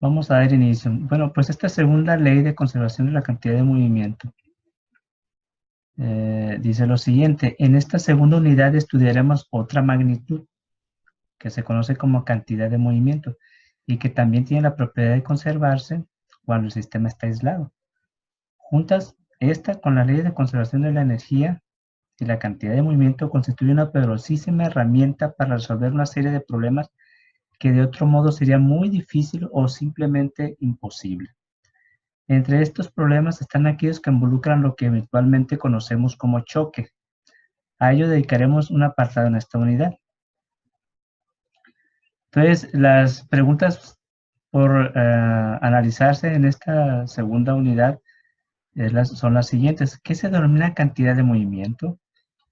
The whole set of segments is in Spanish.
Vamos a dar inicio. Bueno, pues esta segunda ley de conservación de la cantidad de movimiento dice lo siguiente: en esta segunda unidad estudiaremos otra magnitud que se conoce como cantidad de movimiento y que también tiene la propiedad de conservarse cuando el sistema está aislado. Juntas, esta con la ley de conservación de la energía y la cantidad de movimiento constituye una poderosísima herramienta para resolver una serie de problemas que de otro modo sería muy difícil o simplemente imposible. Entre estos problemas están aquellos que involucran lo que habitualmente conocemos como choque. A ello dedicaremos un apartado en esta unidad. Entonces, las preguntas por analizarse en esta segunda unidad son las siguientes. ¿Qué se denomina cantidad de movimiento?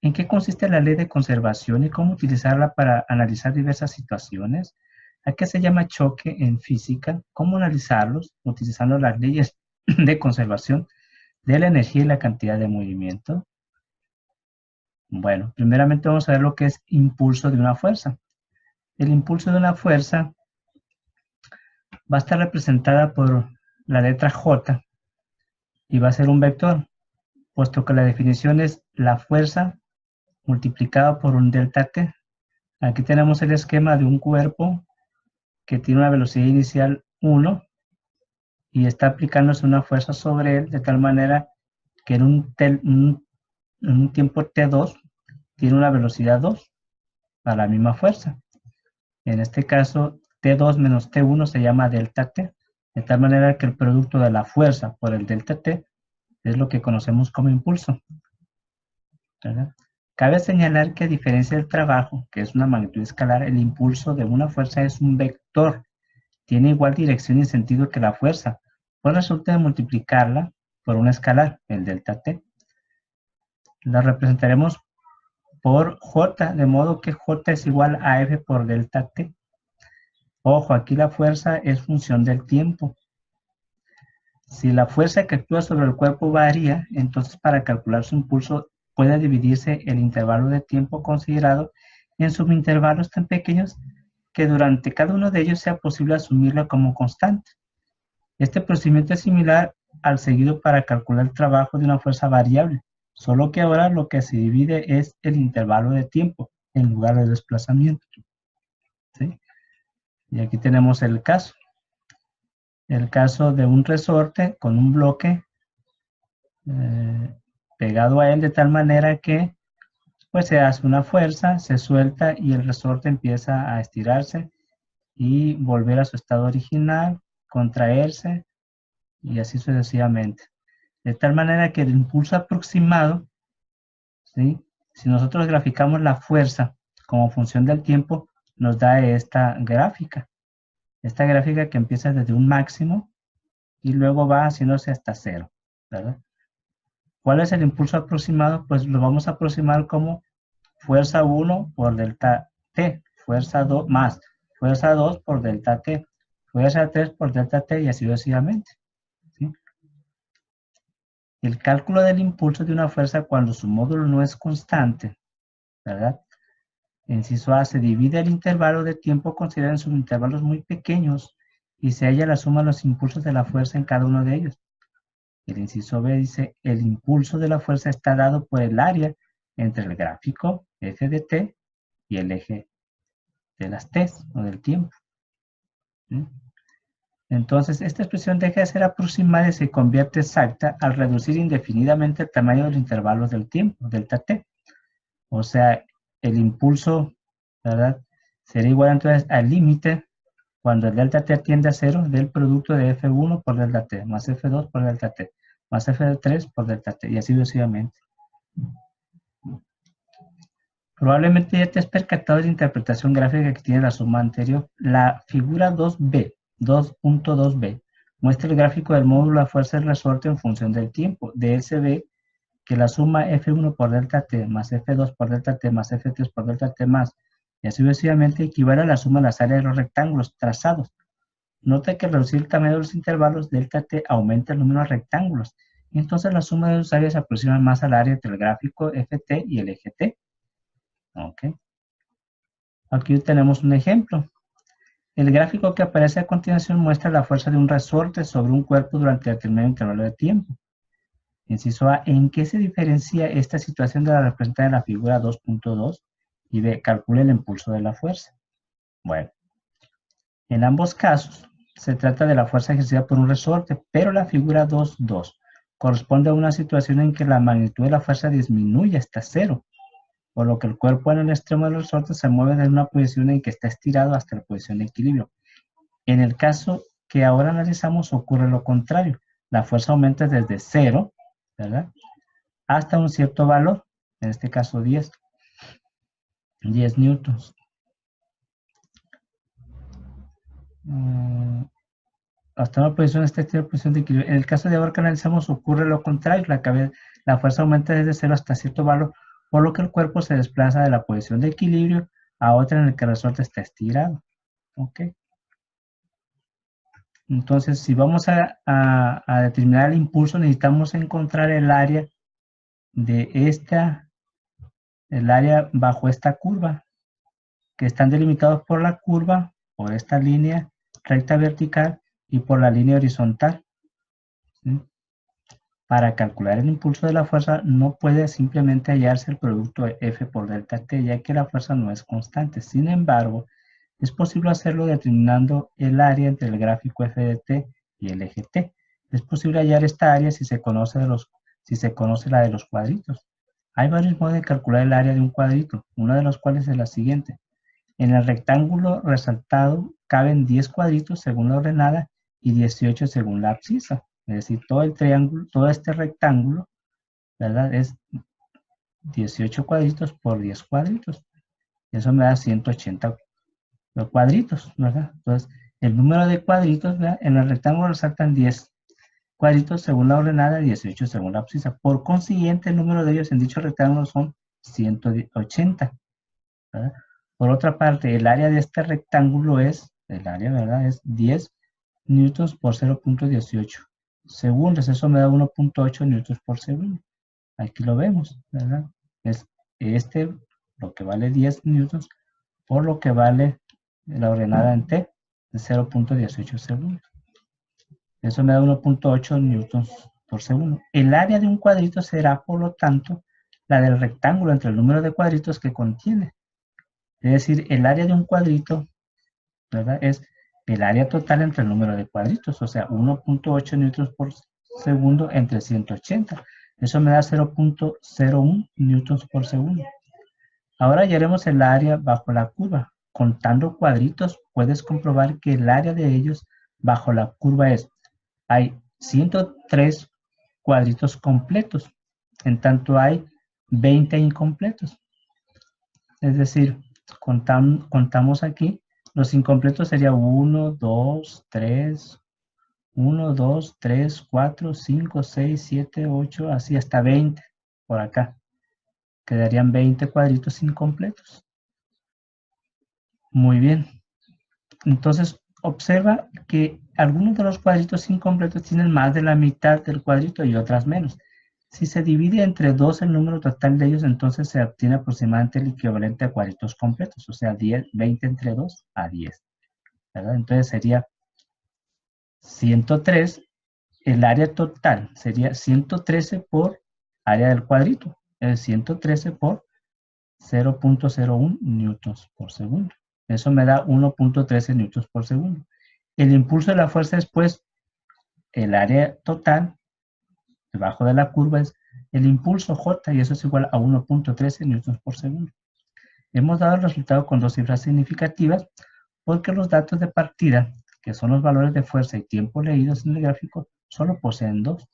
¿En qué consiste la ley de conservación y cómo utilizarla para analizar diversas situaciones? ¿A qué se llama choque en física? ¿Cómo analizarlos utilizando las leyes de conservación de la energía y la cantidad de movimiento? Bueno, primeramente vamos a ver lo que es impulso de una fuerza. El impulso de una fuerza va a estar representada por la letra J y va a ser un vector, puesto que la definición es la fuerza multiplicada por un delta T. Aquí tenemos el esquema de un cuerpo que tiene una velocidad inicial 1 y está aplicándose una fuerza sobre él de tal manera que en un tiempo T2 tiene una velocidad 2 a la misma fuerza. En este caso, T2 menos T1 se llama delta T, de tal manera que el producto de la fuerza por el delta T es lo que conocemos como impulso, ¿verdad? Cabe señalar que a diferencia del trabajo, que es una magnitud escalar, el impulso de una fuerza es un vector. Tiene igual dirección y sentido que la fuerza, pues resulta de multiplicarla por una escalar, el delta T. La representaremos por J, de modo que J es igual a F por delta T. Ojo, aquí la fuerza es función del tiempo. Si la fuerza que actúa sobre el cuerpo varía, entonces para calcular su impulso puede dividirse el intervalo de tiempo considerado en subintervalos tan pequeños que durante cada uno de ellos sea posible asumirla como constante. Este procedimiento es similar al seguido para calcular el trabajo de una fuerza variable, solo que ahora lo que se divide es el intervalo de tiempo en lugar de desplazamiento, ¿sí? Y aquí tenemos el caso de un resorte con un bloque pegado a él de tal manera que pues se hace una fuerza, se suelta y el resorte empieza a estirarse y volver a su estado original, contraerse y así sucesivamente. De tal manera que el impulso aproximado, ¿sí? Si nosotros graficamos la fuerza como función del tiempo, nos da esta gráfica. Esta gráfica que empieza desde un máximo y luego va haciéndose hasta cero, ¿verdad? ¿Cuál es el impulso aproximado? Pues lo vamos a aproximar como fuerza 1 por delta T, fuerza 2 más, fuerza 2 por delta T, fuerza 3 por delta T y así sucesivamente, ¿sí? El cálculo del impulso de una fuerza cuando su módulo no es constante, ¿verdad? Inciso A, se divide el intervalo de tiempo considerado en subintervalos muy pequeños y se halla la suma de los impulsos de la fuerza en cada uno de ellos. El inciso B dice, el impulso de la fuerza está dado por el área entre el gráfico f de t y el eje de las t's o del tiempo. ¿Sí? Entonces, esta expresión deja de ser aproximada y se convierte exacta al reducir indefinidamente el tamaño de los intervalos del tiempo, delta t. O sea, el impulso, ¿verdad? Será igual entonces al límite cuando el delta t tiende a 0 del producto de F1 por delta t, más F2 por delta t, más F3 por delta t, y así sucesivamente. Probablemente ya te has percatado de la interpretación gráfica que tiene la suma anterior. La figura 2B, 2.2b, muestra el gráfico del módulo de fuerza del resorte en función del tiempo. De él se ve que la suma F1 por delta t más F2 por delta t más F3 por delta t más, y así sucesivamente, equivale a la suma de las áreas de los rectángulos trazados. Nota que al reducir el tamaño de los intervalos, delta t aumenta el número de rectángulos, y entonces la suma de los áreas se aproxima más al área entre el gráfico ft y el eje t. Okay. Aquí tenemos un ejemplo. El gráfico que aparece a continuación muestra la fuerza de un resorte sobre un cuerpo durante determinado intervalo de tiempo. Inciso A, ¿en qué se diferencia esta situación de la representada en la figura 2.2? Y B, calcule el impulso de la fuerza. Bueno, en ambos casos se trata de la fuerza ejercida por un resorte, pero la figura 2.2 corresponde a una situación en que la magnitud de la fuerza disminuye hasta cero, por lo que el cuerpo en el extremo del resorte se mueve desde una posición en que está estirado hasta la posición de equilibrio. En el caso que ahora analizamos ocurre lo contrario. La fuerza aumenta desde cero, ¿verdad?, hasta un cierto valor, en este caso 10 newtons. Hasta una posición de posición de equilibrio. En el caso de ahora que analizamos ocurre lo contrario. La fuerza aumenta desde cero hasta cierto valor, por lo que el cuerpo se desplaza de la posición de equilibrio a otra en la que el resorte está estirado. ¿Ok? Entonces, si vamos a determinar el impulso, necesitamos encontrar el área de el área bajo esta curva, que están delimitados por la curva, por esta línea recta vertical y por la línea horizontal. ¿Sí? Para calcular el impulso de la fuerza no puede simplemente hallarse el producto de F por delta T, ya que la fuerza no es constante. Sin embargo, es posible hacerlo determinando el área entre el gráfico F de T y el eje T. Es posible hallar esta área si se conoce la de los cuadritos. Hay varios modos de calcular el área de un cuadrito, una de los cuales es la siguiente. En el rectángulo resaltado caben 10 cuadritos según la ordenada y 18 según la abscisa. Es decir, todo el triángulo, todo este rectángulo, ¿verdad?, es 18 cuadritos por 10 cuadritos. Eso me da 180 cuadritos, ¿verdad? Entonces, el número de cuadritos, ¿verdad?, en el rectángulo resaltan 10 cuadritos según la ordenada y 18 según la abscisa. Por consiguiente, el número de ellos en dicho rectángulo son 180, ¿verdad? Por otra parte, el área de este rectángulo el área, ¿verdad?, es 10 newtons por 0.18 segundos. Eso me da 1.8 newtons por segundo. Aquí lo vemos, ¿verdad? Es lo que vale 10 newtons por lo que vale la ordenada en T de 0.18 segundos. Eso me da 1.8 newtons por segundo. El área de un cuadrito será, por lo tanto, la del rectángulo entre el número de cuadritos que contiene. Es decir, el área de un cuadrito, ¿verdad?, es el área total entre el número de cuadritos, o sea, 1.8 newtons por segundo entre 180. Eso me da 0.01 newtons por segundo. Ahora hallaremos el área bajo la curva. Contando cuadritos, puedes comprobar que el área de ellos bajo la curva hay 103 cuadritos completos, en tanto hay 20 incompletos. Es decir, contamos aquí, los incompletos serían 1, 2, 3, 1, 2, 3, 4, 5, 6, 7, 8, así hasta 20 por acá. Quedarían 20 cuadritos incompletos. Muy bien. Entonces, observa que algunos de los cuadritos incompletos tienen más de la mitad del cuadrito y otras menos. Si se divide entre 2 el número total de ellos, entonces se obtiene aproximadamente el equivalente a cuadritos completos, o sea, 20 entre 2 a 10. ¿Verdad? Entonces sería 103, el área total sería 113 por área del cuadrito, es 113 por 0.01 newtons por segundo. Eso me da 1.13 newtons por segundo. El impulso de la fuerza es, pues, el área total debajo de la curva es el impulso J, y eso es igual a 1.13 newtons por segundo. Hemos dado el resultado con dos cifras significativas porque los datos de partida, que son los valores de fuerza y tiempo leídos en el gráfico, solo poseen 2.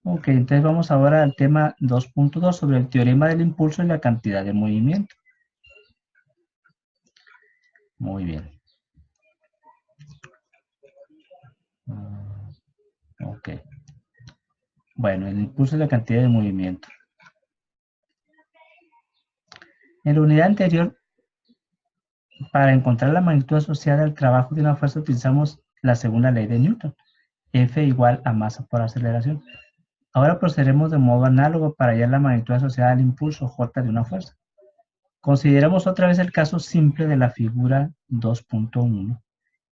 Ok, entonces vamos ahora al tema 2.2 sobre el teorema del impulso y la cantidad de movimiento. Muy bien. Ok. Bueno, el impulso y la cantidad de movimiento. En la unidad anterior, para encontrar la magnitud asociada al trabajo de una fuerza, utilizamos la segunda ley de Newton. F igual a masa por aceleración. Ahora procederemos de modo análogo para hallar la magnitud asociada al impulso J de una fuerza. Consideremos otra vez el caso simple de la figura 2.1,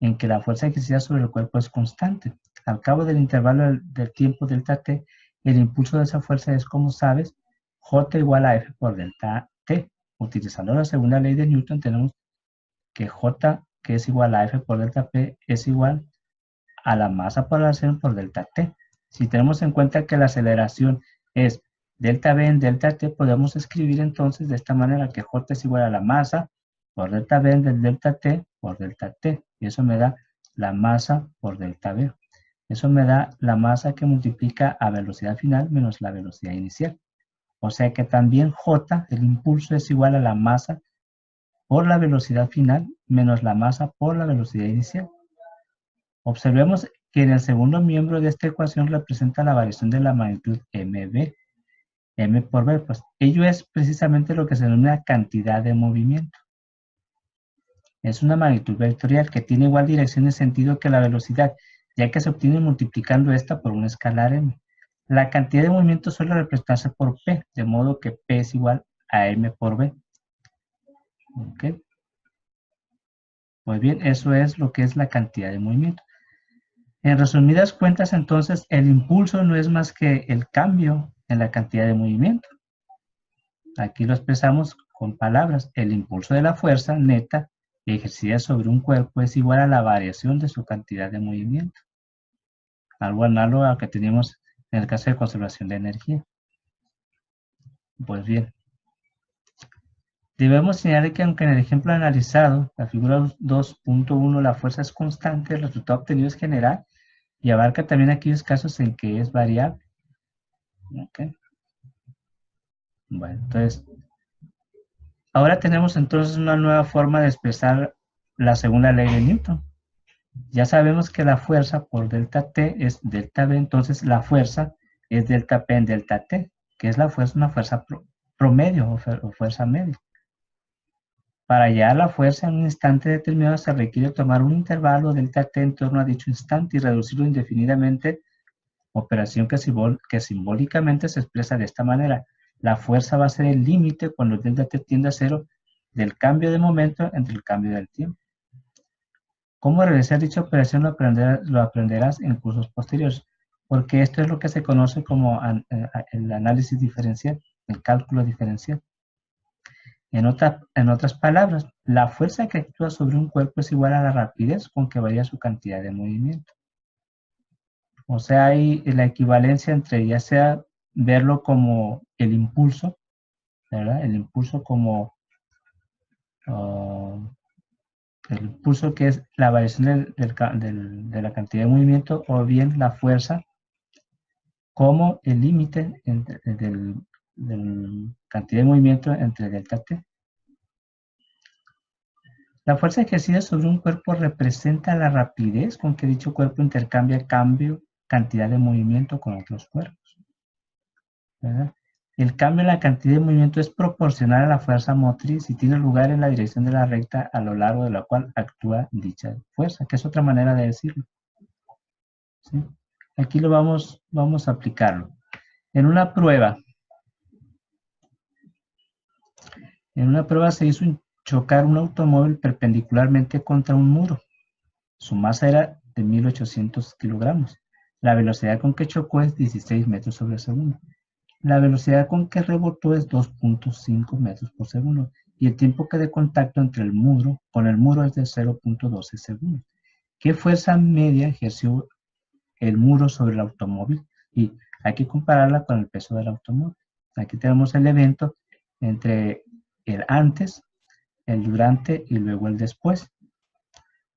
en que la fuerza ejercida sobre el cuerpo es constante. Al cabo del intervalo del tiempo delta t, el impulso de esa fuerza es, como sabes, J igual a F por delta t. Utilizando la segunda ley de Newton, tenemos que J, que es igual a F por delta P, es igual a la masa por la aceleración por delta t. Si tenemos en cuenta que la aceleración es delta V en delta t, podemos escribir entonces de esta manera que J es igual a la masa por delta V en delta t por delta t. Y eso me da la masa por delta V. Eso me da la masa que multiplica a velocidad final menos la velocidad inicial. O sea que también J, el impulso, es igual a la masa por la velocidad final menos la masa por la velocidad inicial. Observemos que en el segundo miembro de esta ecuación representa la variación de la magnitud mv, m por v, pues ello es precisamente lo que se denomina cantidad de movimiento. Es una magnitud vectorial que tiene igual dirección en sentido que la velocidad, ya que se obtiene multiplicando esta por un escalar m. La cantidad de movimiento suele representarse por p, de modo que p es igual a m por v. ¿Ok? Pues bien, eso es lo que es la cantidad de movimiento. En resumidas cuentas, entonces, el impulso no es más que el cambio en la cantidad de movimiento. Aquí lo expresamos con palabras. El impulso de la fuerza neta ejercida sobre un cuerpo es igual a la variación de su cantidad de movimiento. Algo análogo a lo que teníamos en el caso de conservación de energía. Pues bien. Debemos señalar que aunque en el ejemplo analizado, la figura 2.1, la fuerza es constante, el resultado obtenido es general y abarca también aquellos casos en que es variable. ¿Okay? Bueno, entonces, ahora tenemos entonces una nueva forma de expresar la segunda ley de Newton. Ya sabemos que la fuerza por delta T es delta V, entonces la fuerza es delta P en delta T, que es la fuerza, una fuerza promedio o fuerza media. Para hallar la fuerza en un instante determinado se requiere tomar un intervalo delta T en torno a dicho instante y reducirlo indefinidamente, operación que simbólicamente se expresa de esta manera. La fuerza va a ser el límite cuando el delta T tiende a cero del cambio de momento entre el cambio del tiempo. ¿Cómo realizar dicha operación? Lo aprenderás en cursos posteriores, porque esto es lo que se conoce como el análisis diferencial, el cálculo diferencial. En otras palabras, la fuerza que actúa sobre un cuerpo es igual a la rapidez con que varía su cantidad de movimiento. O sea, hay la equivalencia entre ya sea verlo como el impulso, ¿verdad? El impulso como el impulso que es la variación de la cantidad de movimiento, o bien la fuerza como el límite del cantidad de movimiento entre delta t. La fuerza ejercida sobre un cuerpo representa la rapidez con que dicho cuerpo intercambia cantidad de movimiento con otros cuerpos, ¿verdad? El cambio en la cantidad de movimiento es proporcional a la fuerza motriz y tiene lugar en la dirección de la recta a lo largo de la cual actúa dicha fuerza, que es otra manera de decirlo. ¿Sí? Aquí lo vamos a aplicarlo. En una prueba se hizo chocar un automóvil perpendicularmente contra un muro. Su masa era de 1800 kilogramos. La velocidad con que chocó es 16 metros sobre segundo. La velocidad con que rebotó es 2.5 metros por segundo. Y el tiempo de contacto entre el muro con el muro es de 0.12 segundos. ¿Qué fuerza media ejerció el muro sobre el automóvil? Y hay que compararla con el peso del automóvil. Aquí tenemos el evento entre el antes, el durante y luego el después.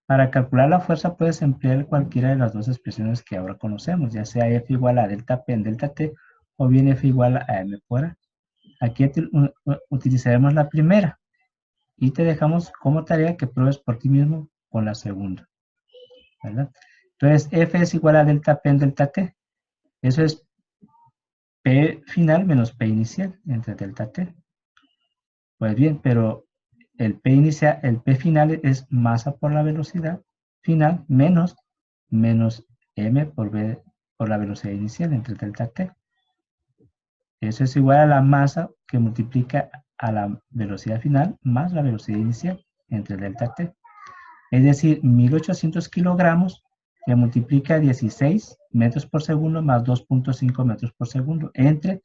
Para calcular la fuerza puedes emplear cualquiera de las dos expresiones que ahora conocemos, ya sea F igual a delta P en delta T o bien F igual a M por A. Aquí utilizaremos la primera y te dejamos como tarea que pruebes por ti mismo con la segunda, ¿verdad? Entonces F es igual a delta P en delta T. Eso es P final menos P inicial entre delta T. Pues bien, pero el P final es masa por la velocidad final menos m por v por la velocidad inicial entre delta t. Eso es igual a la masa que multiplica a la velocidad final más la velocidad inicial entre delta t. Es decir, 1800 kilogramos que multiplica 16 metros por segundo más 2.5 metros por segundo entre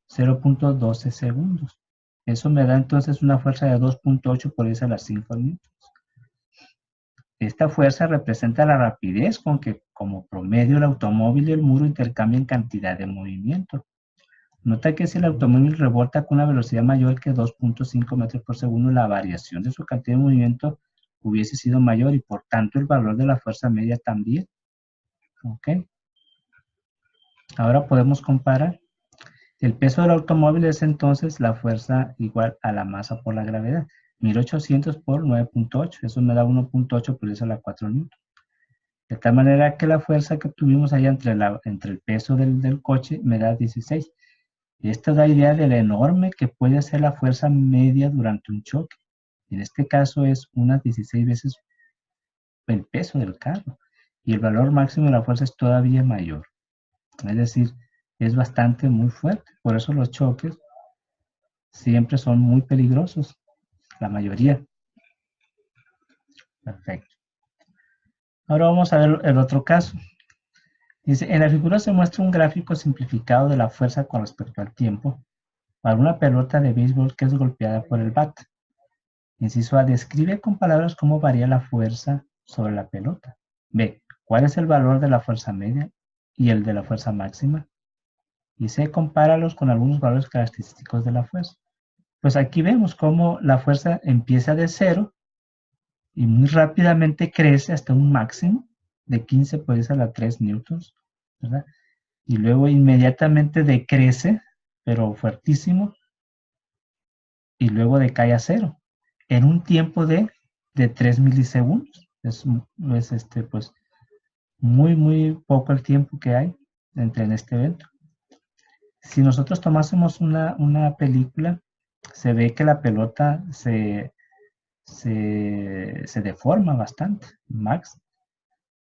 0.12 segundos. Eso me da entonces una fuerza de 2.8 por 10 a las 5 newtons. Esta fuerza representa la rapidez con que, como promedio, el automóvil y el muro intercambian cantidad de movimiento. Nota que si el automóvil rebota con una velocidad mayor que 2.5 metros por segundo, la variación de su cantidad de movimiento hubiese sido mayor y por tanto el valor de la fuerza media también. ¿Ok? Ahora podemos comparar. El peso del automóvil es entonces la fuerza igual a la masa por la gravedad. 1800 por 9.8. Eso me da 1.8 por 10 a la 4 newton. De tal manera que la fuerza que tuvimos allá entre el peso del coche me da 16. Y esta da idea de la enorme que puede ser la fuerza media durante un choque. En este caso es unas 16 veces el peso del carro. Y el valor máximo de la fuerza es todavía mayor. Es decir, es bastante muy fuerte. Por eso los choques siempre son muy peligrosos. La mayoría. Perfecto. Ahora vamos a ver el otro caso. Dice, en la figura se muestra un gráfico simplificado de la fuerza con respecto al tiempo para una pelota de béisbol que es golpeada por el bat. Inciso A, describe con palabras cómo varía la fuerza sobre la pelota. B, cuál es el valor de la fuerza media y el de la fuerza máxima. Y C, compáralos con algunos valores característicos de la fuerza. Pues aquí vemos cómo la fuerza empieza de 0 y muy rápidamente crece hasta un máximo de 15 por 10 a la 3 newtons, ¿verdad? Y luego inmediatamente decrece, pero fuertísimo, y luego decae a 0 en un tiempo de 3 milisegundos. Es pues muy poco el tiempo que hay en este evento. Si nosotros tomásemos una película, se ve que la pelota se deforma bastante. Max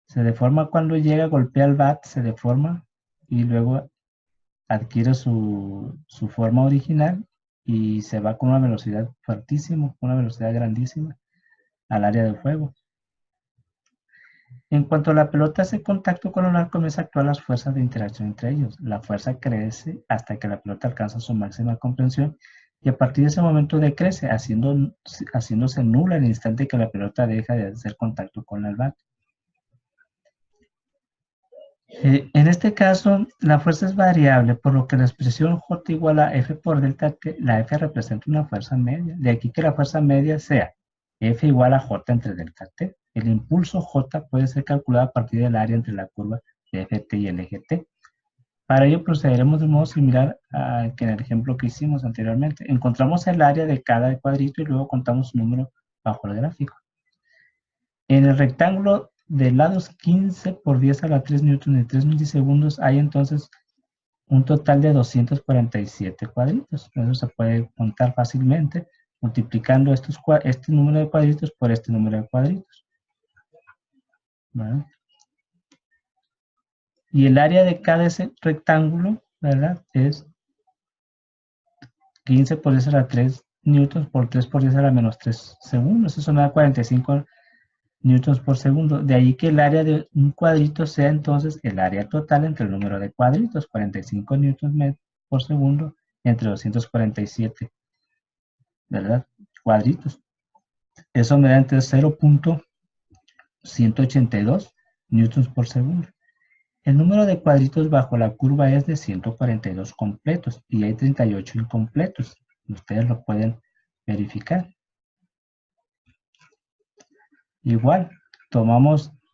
se deforma cuando llega, golpea el bat, se deforma y luego adquiere su forma original y se va con una velocidad fuertísima, una velocidad grandísima al área del juego. En cuanto la pelota hace contacto con el arco, comienza a actuar las fuerzas de interacción entre ellos. La fuerza crece hasta que la pelota alcanza su máxima comprensión y a partir de ese momento decrece, haciéndose nula el instante que la pelota deja de hacer contacto con el bat. En este caso, la fuerza es variable, por lo que la expresión J igual a F por delta T, la F representa una fuerza media. De aquí que la fuerza media sea F igual a J entre delta T. El impulso J puede ser calculado a partir del área entre la curva de FT y el eje T. Para ello procederemos de modo similar a que en el ejemplo que hicimos anteriormente. Encontramos el área de cada cuadrito y luego contamos su número bajo el gráfico. En el rectángulo de lados 15 por 10 a la 3 newton en 3 milisegundos hay entonces un total de 247 cuadritos. Eso se puede contar fácilmente multiplicando este número de cuadritos por este número de cuadritos. ¿Vale? Y el área de cada ese rectángulo, ¿verdad? Es 15 por 10 a la 3 newtons por 3 por 10 a la menos 3 segundos. Eso me da 45 newtons por segundo. De ahí que el área de un cuadrito sea entonces el área total entre el número de cuadritos, 45 newtons por segundo entre 247, ¿verdad? Cuadritos. Eso me da entre 0.182 newtons por segundo. El número de cuadritos bajo la curva es de 142 completos y hay 38 incompletos. Ustedes lo pueden verificar. Igual,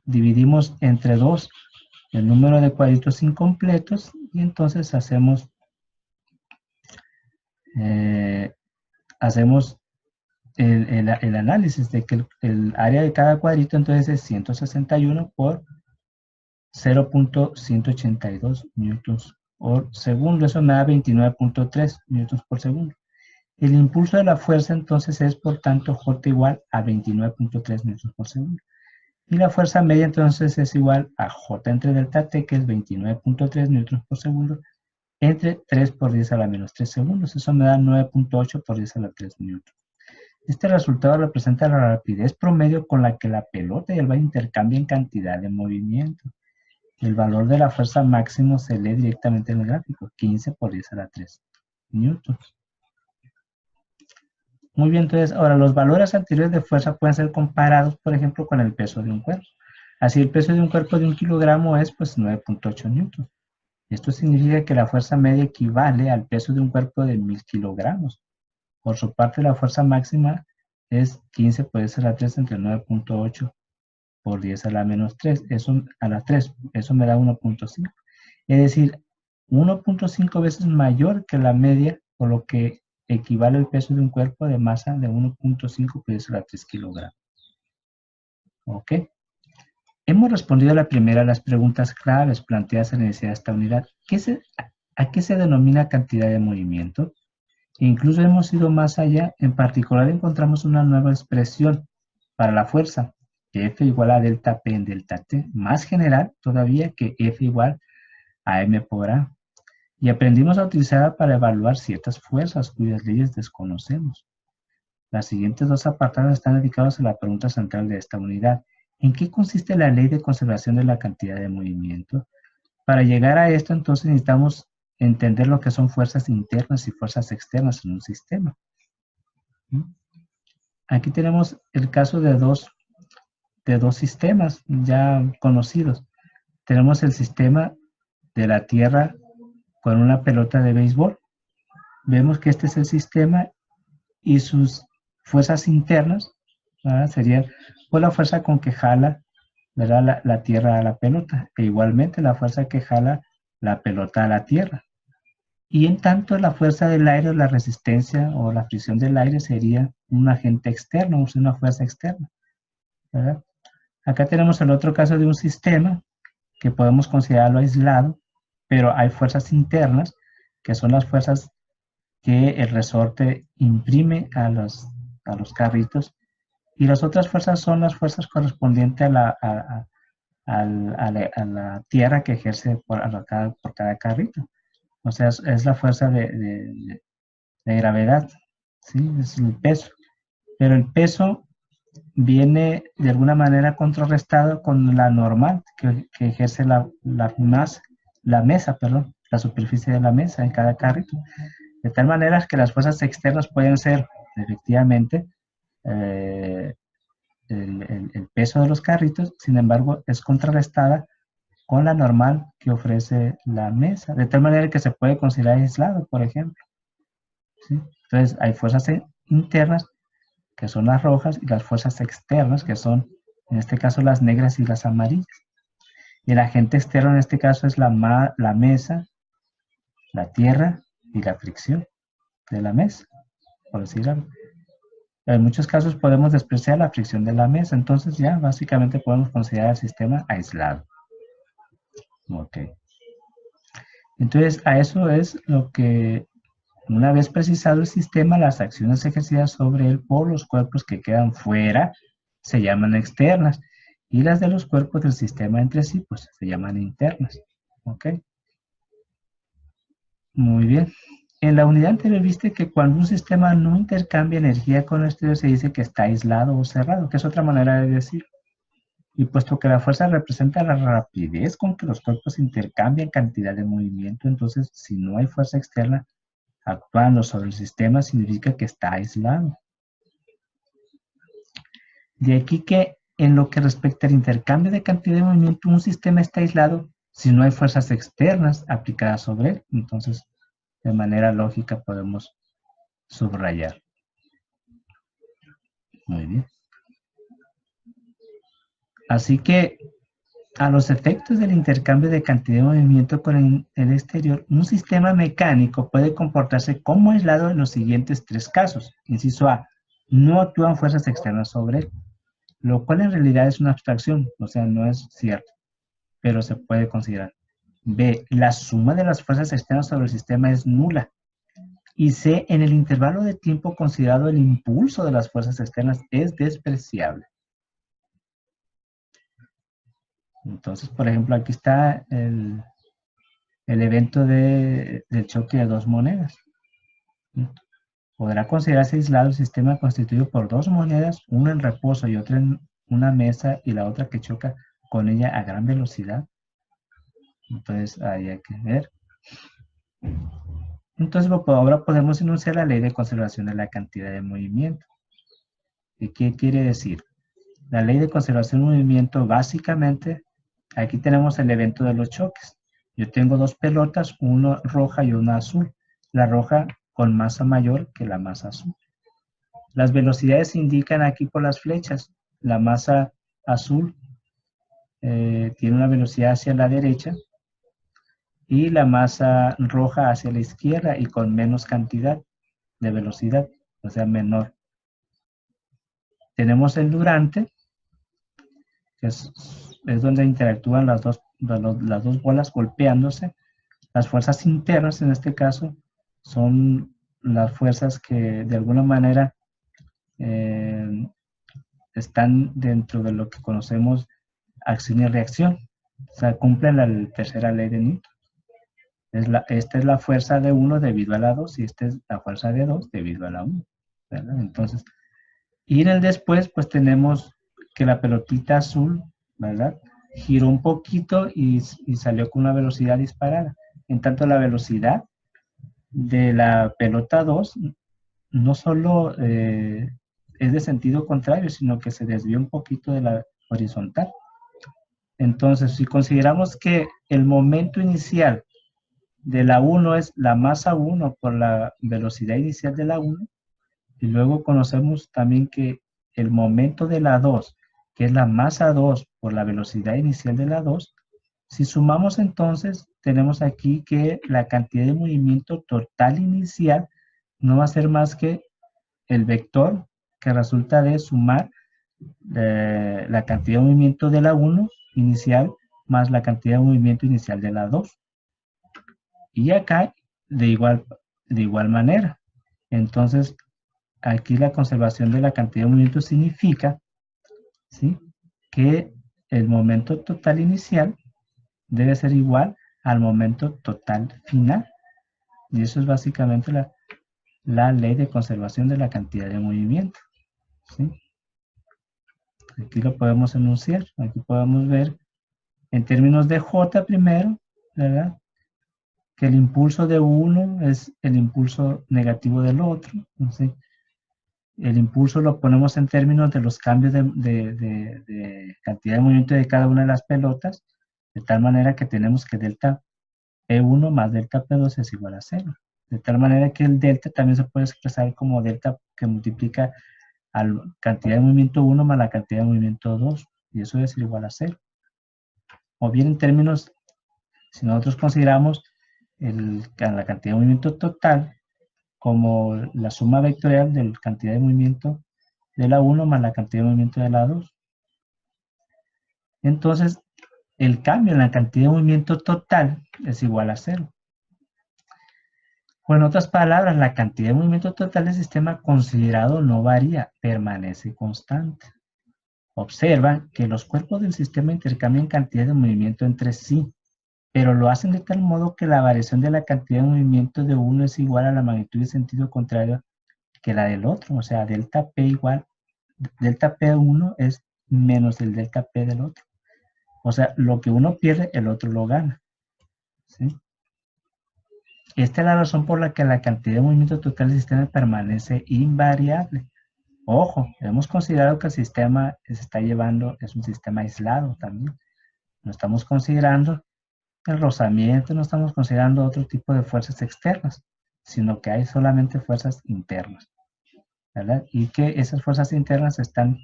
dividimos entre 2 el número de cuadritos incompletos y entonces hacemos el análisis de que el área de cada cuadrito entonces es 161 por 0.182 newtons por segundo. Eso me da 29.3 newtons por segundo. El impulso de la fuerza entonces es por tanto J igual a 29.3 newtons por segundo. Y la fuerza media entonces es igual a J entre delta T, que es 29.3 newtons por segundo, entre 3 por 10 a la menos 3 segundos. Eso me da 9.8 por 10 a la 3 newtons. Este resultado representa la rapidez promedio con la que la pelota y el balón intercambian cantidad de movimiento. El valor de la fuerza máximo se lee directamente en el gráfico, 15 por 10 a la 3 newtons. Muy bien, entonces, ahora los valores anteriores de fuerza pueden ser comparados, por ejemplo, con el peso de un cuerpo. Así, el peso de un cuerpo de 1 kilogramo es, pues, 9.8 newtons. Esto significa que la fuerza media equivale al peso de un cuerpo de 1000 kilogramos. Por su parte, la fuerza máxima es 15 por 10 a la 3 entre 9.8 por 10 a la menos 3, eso a la 3, eso me da 1.5. Es decir, 1.5 veces mayor que la media, por lo que equivale al peso de un cuerpo de masa de 1.5 por 10 a la 3 kilogramos. ¿Ok? Hemos respondido a la primera de las preguntas claves planteadas en la necesidad de esta unidad. ¿A qué se denomina cantidad de movimiento? Incluso hemos ido más allá. En particular encontramos una nueva expresión para la fuerza, F igual a delta P en delta T, más general todavía que F igual a M por A. Y aprendimos a utilizarla para evaluar ciertas fuerzas cuyas leyes desconocemos. Las siguientes dos apartados están dedicados a la pregunta central de esta unidad. ¿En qué consiste la ley de conservación de la cantidad de movimiento? Para llegar a esto, entonces necesitamos entender lo que son fuerzas internas y fuerzas externas en un sistema. Aquí tenemos el caso de dos sistemas ya conocidos. Tenemos el sistema de la Tierra con una pelota de béisbol. Vemos que este es el sistema y sus fuerzas internas, ¿verdad? Serían pues la fuerza con que jala, ¿verdad? La Tierra a la pelota, e igualmente la fuerza que jala la pelota a la Tierra. Y en tanto la fuerza del aire, la resistencia o la fricción del aire sería un agente externo, una fuerza externa, ¿verdad? Acá tenemos el otro caso de un sistema que podemos considerarlo aislado, pero hay fuerzas internas, que son las fuerzas que el resorte imprime a los carritos, y las otras fuerzas son las fuerzas correspondientes a la tierra que ejerce por cada carrito. O sea, es la fuerza de gravedad, ¿sí? Es el peso. Pero el peso viene de alguna manera contrarrestado con la normal que ejerce la mesa, la superficie de la mesa en cada carrito. De tal manera que las fuerzas externas pueden ser efectivamente el peso de los carritos, sin embargo es contrarrestada con la normal que ofrece la mesa, de tal manera que se puede considerar aislado, por ejemplo. ¿Sí? Entonces hay fuerzas internas que son las rojas, y las fuerzas externas, que son, en este caso, las negras y las amarillas. Y el agente externo, en este caso, es la mesa, la tierra y la fricción de la mesa, por decirlo algo. En muchos casos podemos despreciar la fricción de la mesa, entonces ya básicamente podemos considerar el sistema aislado. Ok. Entonces, a eso es lo que, una vez precisado el sistema, las acciones ejercidas sobre él por los cuerpos que quedan fuera se llaman externas, y las de los cuerpos del sistema entre sí, pues se llaman internas. ¿Ok? Muy bien. En la unidad anterior viste que cuando un sistema no intercambia energía con el exterior se dice que está aislado o cerrado, que es otra manera de decir. Y puesto que la fuerza representa la rapidez con que los cuerpos intercambian cantidad de movimiento, entonces si no hay fuerza externa actuando sobre el sistema significa que está aislado. De aquí que en lo que respecta al intercambio de cantidad de movimiento, un sistema está aislado si no hay fuerzas externas aplicadas sobre él. Entonces, de manera lógica podemos subrayar. Muy bien. Así que, a los efectos del intercambio de cantidad de movimiento con el exterior, un sistema mecánico puede comportarse como aislado en los siguientes tres casos. Inciso A, no actúan fuerzas externas sobre él, lo cual en realidad es una abstracción, o sea, no es cierto, pero se puede considerar. B, la suma de las fuerzas externas sobre el sistema es nula. Y C, en el intervalo de tiempo considerado el impulso de las fuerzas externas es despreciable. Entonces, por ejemplo, aquí está el evento del choque de dos monedas. Podrá considerarse aislado el sistema constituido por dos monedas, una en reposo y otra en una mesa y la otra que choca con ella a gran velocidad. Entonces, ahí hay que ver. Entonces, ahora podemos enunciar la ley de conservación de la cantidad de movimiento. ¿Y qué quiere decir? La ley de conservación de movimiento, básicamente, aquí tenemos el evento de los choques. Yo tengo dos pelotas, una roja y una azul. La roja con masa mayor que la masa azul. Las velocidades se indican aquí por las flechas. La masa azul tiene una velocidad hacia la derecha y la masa roja hacia la izquierda y con menos cantidad de velocidad, o sea, menor. Tenemos el durante, que es donde interactúan las dos bolas golpeándose. Las fuerzas internas, en este caso, son las fuerzas que de alguna manera están dentro de lo que conocemos acción y reacción. O sea, cumplen la tercera ley de Newton. Esta es la fuerza de 1 debido a la 2 y esta es la fuerza de 2 debido a la 1. ¿Verdad? Entonces, y en el después, pues tenemos que la pelotita azul, ¿verdad? Giró un poquito y salió con una velocidad disparada. En tanto, la velocidad de la pelota 2 no solo es de sentido contrario, sino que se desvió un poquito de la horizontal. Entonces, si consideramos que el momento inicial de la 1 es la masa 1 por la velocidad inicial de la 1, y luego conocemos también que el momento de la 2, que es la masa 2 por la velocidad inicial de la 2, si sumamos entonces, tenemos aquí que la cantidad de movimiento total inicial no va a ser más que el vector que resulta de sumar la cantidad de movimiento de la 1 inicial más la cantidad de movimiento inicial de la 2. Y acá de igual manera. Entonces, aquí la conservación de la cantidad de movimiento significa, ¿sí?, que el momento total inicial debe ser igual al momento total final. Y eso es básicamente la ley de conservación de la cantidad de movimiento. ¿Sí? Aquí lo podemos enunciar. Aquí podemos ver en términos de J primero, ¿verdad?, que el impulso de uno es el impulso negativo del otro. ¿Sí? El impulso lo ponemos en términos de los cambios de cantidad de movimiento de cada una de las pelotas, de tal manera que tenemos que delta P1 más delta P2 es igual a 0. De tal manera que el delta también se puede expresar como delta que multiplica a la cantidad de movimiento 1 más la cantidad de movimiento 2, y eso es igual a 0. O bien en términos, si nosotros consideramos la cantidad de movimiento total como la suma vectorial de la cantidad de movimiento de la 1 más la cantidad de movimiento de la 2. Entonces, el cambio en la cantidad de movimiento total es igual a 0. O en otras palabras, la cantidad de movimiento total del sistema considerado no varía, permanece constante. Observa que los cuerpos del sistema intercambian cantidad de movimiento entre sí, pero lo hacen de tal modo que la variación de la cantidad de movimiento de uno es igual a la magnitud de sentido contrario que la del otro. O sea, delta P igual, delta P1 es menos el delta P del otro. O sea, lo que uno pierde, el otro lo gana. ¿Sí? Esta es la razón por la que la cantidad de movimiento total del sistema permanece invariable. Ojo, hemos considerado que el sistema que se está llevando es un sistema aislado también. No estamos considerando el rozamiento, no estamos considerando otro tipo de fuerzas externas, sino que hay solamente fuerzas internas, ¿verdad? Y que esas fuerzas internas están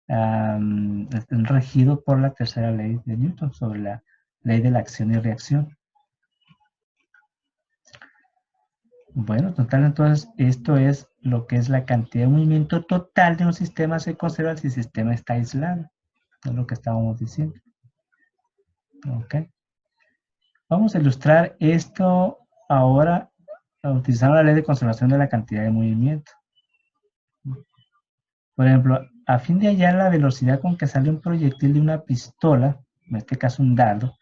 regidas por la tercera ley de Newton, sobre la ley de la acción y reacción. Bueno, total, entonces esto es lo que es la cantidad de movimiento total de un sistema. Se conserva si el sistema está aislado. Es lo que estábamos diciendo. Ok. Vamos a ilustrar esto ahora utilizando la ley de conservación de la cantidad de movimiento. Por ejemplo, a fin de hallar la velocidad con que sale un proyectil de una pistola, en este caso un dardo,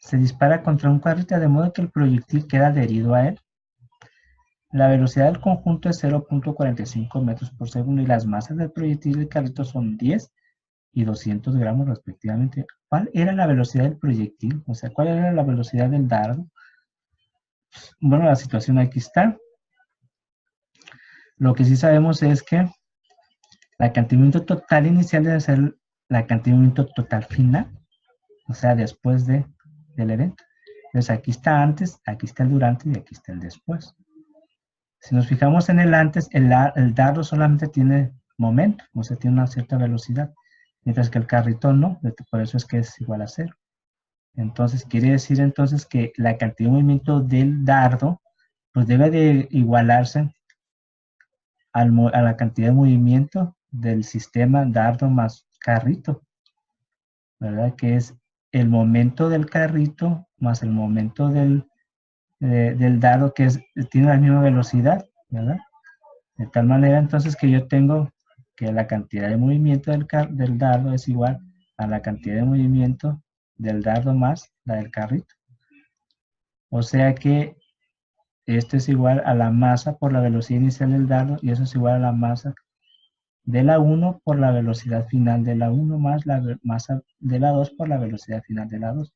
se dispara contra un carrito de modo que el proyectil queda adherido a él. La velocidad del conjunto es 0.45 metros por segundo y las masas del proyectil del carrito son 10 y 200 gramos respectivamente. ¿Cuál era la velocidad del proyectil? O sea, ¿cuál era la velocidad del dardo? Bueno, la situación aquí está. Lo que sí sabemos es que la cantidad de movimiento total inicial debe ser la cantidad de movimiento total final, o sea, después del evento. Entonces aquí está antes, aquí está el durante y aquí está el después. Si nos fijamos en el antes, el dardo solamente tiene momento, o sea, tiene una cierta velocidad, mientras que el carrito no, por eso es que es igual a 0. Entonces, quiere decir entonces que la cantidad de movimiento del dardo, pues debe de igualarse a la cantidad de movimiento del sistema dardo más carrito, ¿verdad? Que es el momento del carrito más el momento del dardo, que tiene la misma velocidad, ¿verdad? De tal manera entonces que yo tengo que la cantidad de movimiento del dardo es igual a la cantidad de movimiento del dardo más la del carrito. O sea que esto es igual a la masa por la velocidad inicial del dardo y eso es igual a la masa de la 1 por la velocidad final de la 1 más la masa de la 2 por la velocidad final de la 2.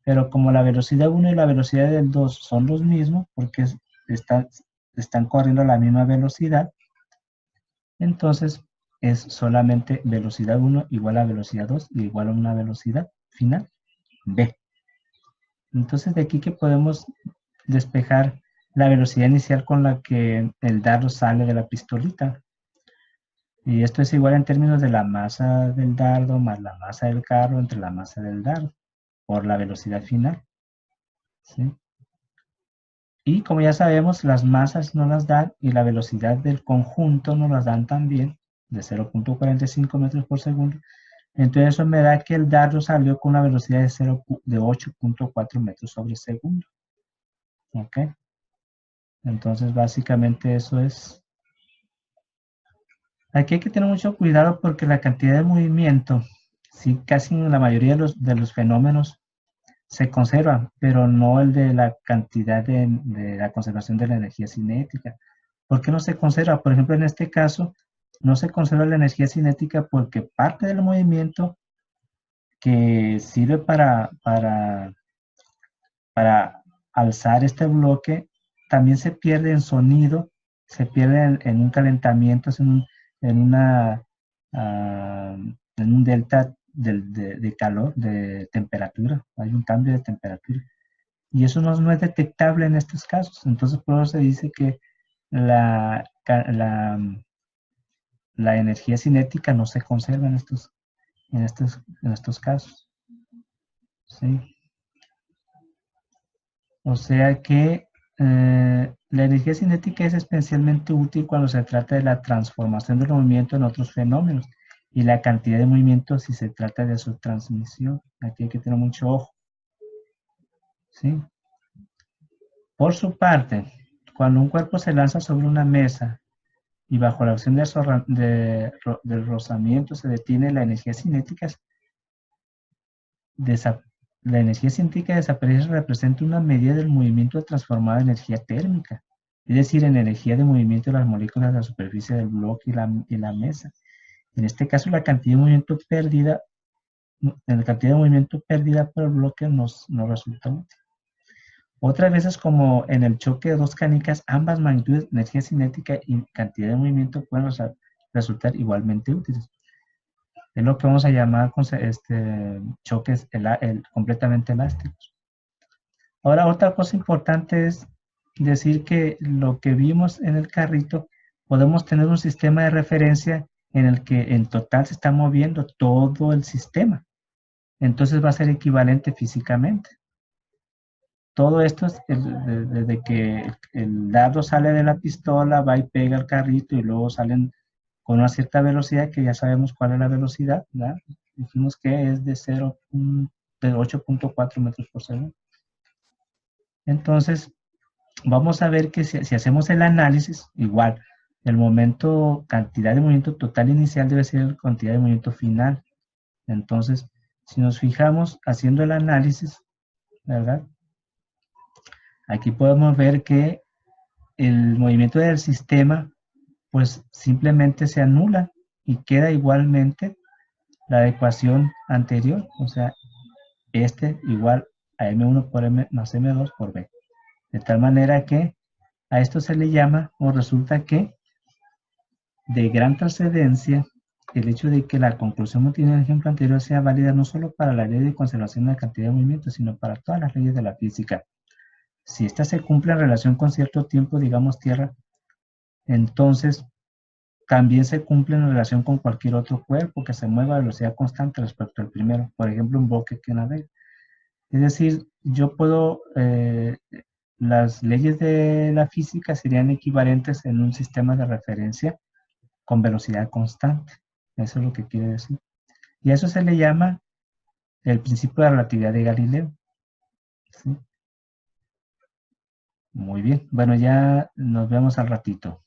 Pero como la velocidad 1 y la velocidad del 2 son los mismos, porque están corriendo a la misma velocidad, entonces es solamente velocidad 1 igual a velocidad 2 y igual a una velocidad final, v. Entonces de aquí que podemos despejar la velocidad inicial con la que el dardo sale de la pistolita. Y esto es igual en términos de la masa del dardo más la masa del carro entre la masa del dardo por la velocidad final. ¿Sí? Y como ya sabemos, las masas no las dan y la velocidad del conjunto no las dan también, de 0.45 metros por segundo. Entonces eso me da que el dardo salió con una velocidad de 8.4 metros sobre segundo. ¿Ok? Entonces básicamente eso es. Aquí hay que tener mucho cuidado porque la cantidad de movimiento, sí, casi en la mayoría de los fenómenos se conserva, pero no el de la cantidad de la conservación de la energía cinética. ¿Por qué no se conserva? Por ejemplo, en este caso, no se conserva la energía cinética porque parte del movimiento que sirve para alzar este bloque también se pierde en sonido, se pierde en un calentamiento, en un delta de calor, de temperatura, hay un cambio de temperatura. Y eso no es detectable en estos casos. Entonces, por eso se dice que la energía cinética no se conserva en estos casos. ¿Sí? O sea que la energía cinética es especialmente útil cuando se trata de la transformación del movimiento en otros fenómenos y la cantidad de movimiento si se trata de su transmisión. Aquí hay que tener mucho ojo. ¿Sí? Por su parte, cuando un cuerpo se lanza sobre una mesa y bajo la acción del rozamiento se detiene la energía cinética, la energía cinética desaparece representa una medida del movimiento transformada en energía térmica, es decir, en energía de movimiento de las moléculas de la superficie del bloque y la mesa. En este caso, la cantidad de movimiento perdida por el bloque nos resulta útil. Otras veces, como en el choque de dos canicas, ambas magnitudes de energía cinética y cantidad de movimiento pueden resultar igualmente útiles. Es lo que vamos a llamar choques completamente elásticos. Ahora, otra cosa importante es decir que lo que vimos en el carrito, podemos tener un sistema de referencia en el que en total se está moviendo todo el sistema. Entonces va a ser equivalente físicamente. Todo esto es desde que el dardo sale de la pistola, va y pega el carrito y luego salen con una cierta velocidad, que ya sabemos cuál es la velocidad, ¿verdad? Dijimos que es de 8.4 metros por segundo. Entonces, vamos a ver que si hacemos el análisis, igual, cantidad de movimiento total inicial debe ser la cantidad de movimiento final. Entonces, si nos fijamos haciendo el análisis, ¿verdad? Aquí podemos ver que el movimiento del sistema, pues simplemente se anula y queda igualmente la ecuación anterior, o sea, este igual a m1 por m más m2 por b. De tal manera que a esto se le llama, o resulta que de gran trascendencia el hecho de que la conclusión obtenida en el ejemplo anterior sea válida no solo para la ley de conservación de la cantidad de movimiento, sino para todas las leyes de la física. Si esta se cumple en relación con cierto tiempo, digamos tierra, entonces también se cumple en relación con cualquier otro cuerpo que se mueva a velocidad constante respecto al primero, por ejemplo un buque que navega. Es decir, yo puedo, las leyes de la física serían equivalentes en un sistema de referencia con velocidad constante. Eso es lo que quiere decir. Y a eso se le llama el principio de la relatividad de Galileo. ¿Sí? Muy bien. Bueno, ya nos vemos al ratito.